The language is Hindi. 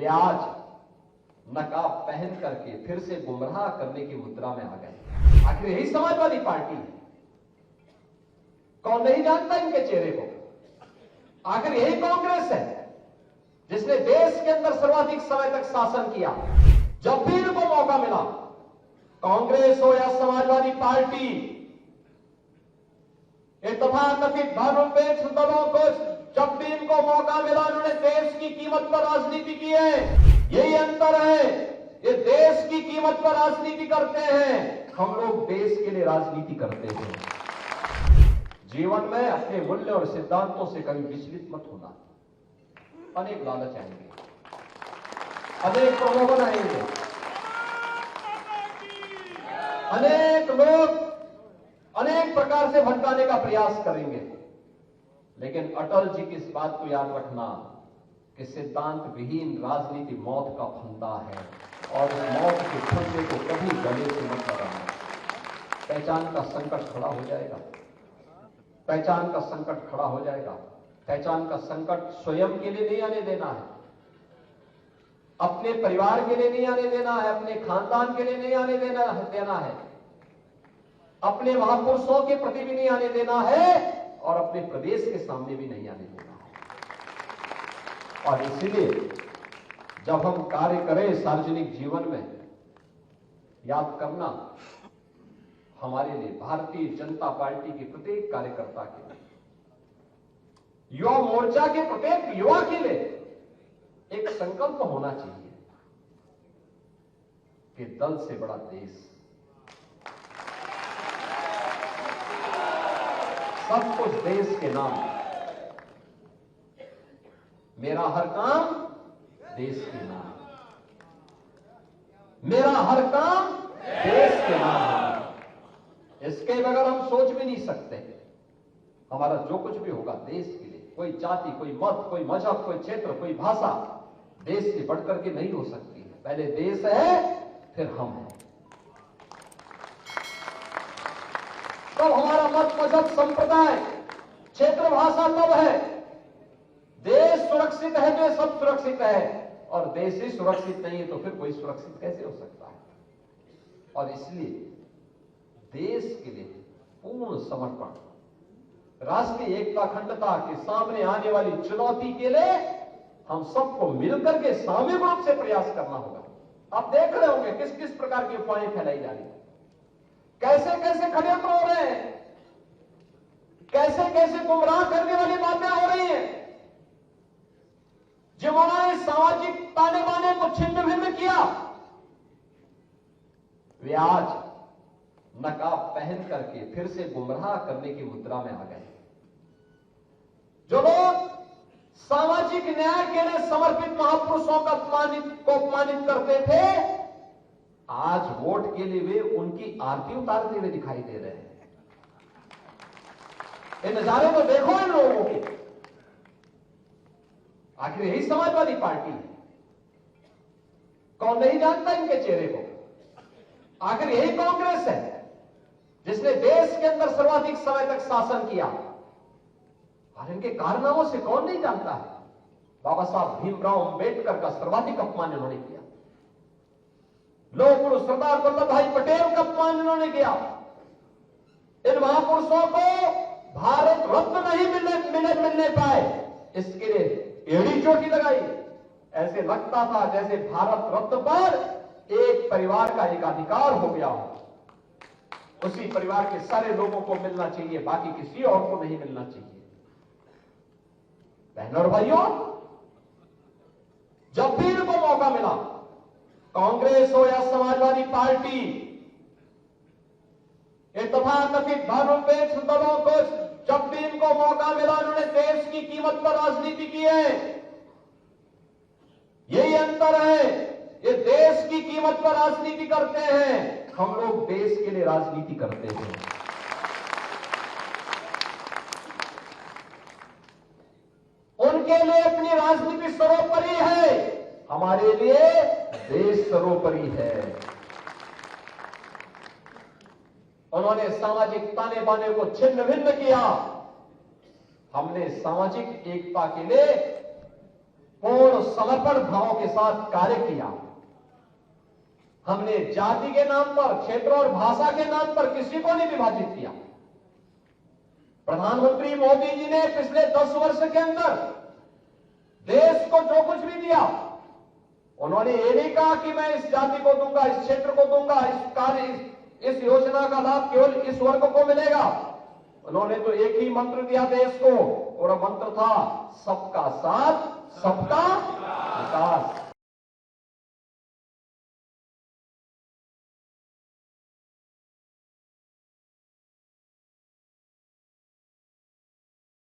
वे आज नकाब पहन करके फिर से गुमराह करने की मुद्रा में आ गए। आखिर यही समाजवादी पार्टी है। कौन नहीं जानता इनके चेहरे को? आखिर यही कांग्रेस है जिसने देश के अंदर सर्वाधिक समय तक शासन किया। जब भी इनको मौका मिला, कांग्रेस हो या समाजवादी पार्टी, ये तथाकथित धर्मनिरपेक्ष दलों को जब भी इनको मौका मिला, इन्होंने देश की कीमत पर राजनीति की है। यही अंतर है, ये देश की कीमत पर राजनीति करते हैं, हम लोग देश के लिए राजनीति करते हैं। जीवन में अपने मूल्य और सिद्धांतों से कभी विचलित मत होना। अनेक लालच आएंगे, अनेक प्रलोभन आएंगे, अनेक लोग अनेक प्रकार से भटकाने का प्रयास करेंगे, लेकिन अटल जी की इस बात को याद रखना कि सिद्धांत विहीन राजनीति मौत का फंदा है, और इस मौत के फंदे को कभी गले से मत लगाना। पहचान का संकट खड़ा हो जाएगा, पहचान का संकट खड़ा हो जाएगा। पहचान का संकट स्वयं के लिए नहीं आने देना है, अपने परिवार के लिए नहीं आने देना है, अपने खानदान के लिए नहीं आने देना है, अपने महापुरुषों के प्रति भी नहीं आने देना है, और अपने प्रदेश के सामने भी नहीं आने देना है। और इसलिए जब हम कार्य करें सार्वजनिक जीवन में, याद करना हमारे लिए, भारतीय जनता पार्टी के प्रत्येक कार्यकर्ता के लिए, युवा मोर्चा के प्रत्येक युवा के लिए एक संकल्प होना चाहिए कि दल से बड़ा देश। सब कुछ देश के नाम, मेरा हर काम देश के नाम, मेरा हर काम देश के नाम। इसके बगैर हम सोच भी नहीं सकते। हमारा जो कुछ भी होगा देश के लिए, कोई जाति, कोई मत, कोई मजहब, कोई क्षेत्र, कोई भाषा देश से बढ़कर के नहीं हो सकती है। पहले देश है, फिर हम हैं। तब हमारा मत, मजहब, संप्रदाय, क्षेत्र, भाषा तब है। देश सुरक्षित है तो सब सुरक्षित है, और देश ही सुरक्षित नहीं है तो फिर कोई सुरक्षित कैसे हो सकता है? और इसलिए देश के लिए पूर्ण समर्पण, राष्ट्रीय एकता अखंडता के सामने आने वाली चुनौती के लिए हम सबको मिलकर के सामूहिक रूप से प्रयास करना होगा। आप देख रहे होंगे किस किस प्रकार की अफवाहें फैलाई जा रही है, कैसे कैसे षड्यंत्र हो रहे हैं, कैसे कैसे गुमराह करने वाली बातें हो रही हैं। जिन्होंने सामाजिक ताने बाने को छिन्न भिन्न किया, वे आज नकाब पहन करके फिर से गुमराह करने की मुद्रा में आ गए। जो लोग सामाजिक न्याय के लिए समर्पित महापुरुषों को अपमानित करते थे, आज वोट के लिए वे उनकी आरती उतारते हुए दिखाई दे रहे हैं। ये नजारे तो देखो इन लोगों के। आखिर यही समाजवादी पार्टी है। कौन नहीं जानता इनके चेहरे को? आखिर यही कांग्रेस है जिसने देश के अंदर सर्वाधिक समय तक शासन किया, और इनके कारनामों से कौन नहीं जानता है? बाबा साहब भीमराव अंबेडकर का सर्वाधिक अपमान इन्होंने किया, लौह पुरुष सरदार वल्लभ भाई पटेल का अपमान इन्होंने किया। इन महापुरुषों को भारत रत्न नहीं मिलने पाए, इसके लिए एड़ी चोटी लगाई। ऐसे लगता था जैसे भारत रत्न पर एक परिवार का एक अधिकार हो गया हो, उसी परिवार के सारे लोगों को मिलना चाहिए, बाकी किसी और को नहीं मिलना चाहिए। बहनों और भाइयों, जब भी इनको मौका मिला, कांग्रेस हो या समाजवादी पार्टी, ये तथाकथित धर्मनिरपेक्ष दलों को जब भी इनको मौका मिला, इन्होंने देश की कीमत पर राजनीति की है। यही अंतर है, ये देश की कीमत पर राजनीति करते हैं, हम लोग देश के लिए राजनीति करते हैं। उनके लिए अपनी राजनीति सर्वोपरि है, हमारे लिए देश सर्वोपरि है। उन्होंने सामाजिक ताने बाने को छिन्न भिन्न किया, हमने सामाजिक एकता के लिए पूर्ण समर्पण भाव के साथ कार्य किया। हमने जाति के नाम पर, क्षेत्र और भाषा के नाम पर किसी को नहीं विभाजित किया। प्रधानमंत्री मोदी जी ने पिछले 10 वर्ष के अंदर देश को जो कुछ भी दिया, उन्होंने ये नहीं कहा कि मैं इस जाति को दूंगा, इस क्षेत्र को दूंगा, इस योजना का लाभ केवल इस वर्ग को मिलेगा। उन्होंने तो एक ही मंत्र दिया देश को, और मंत्र था सबका साथ सबका विकास।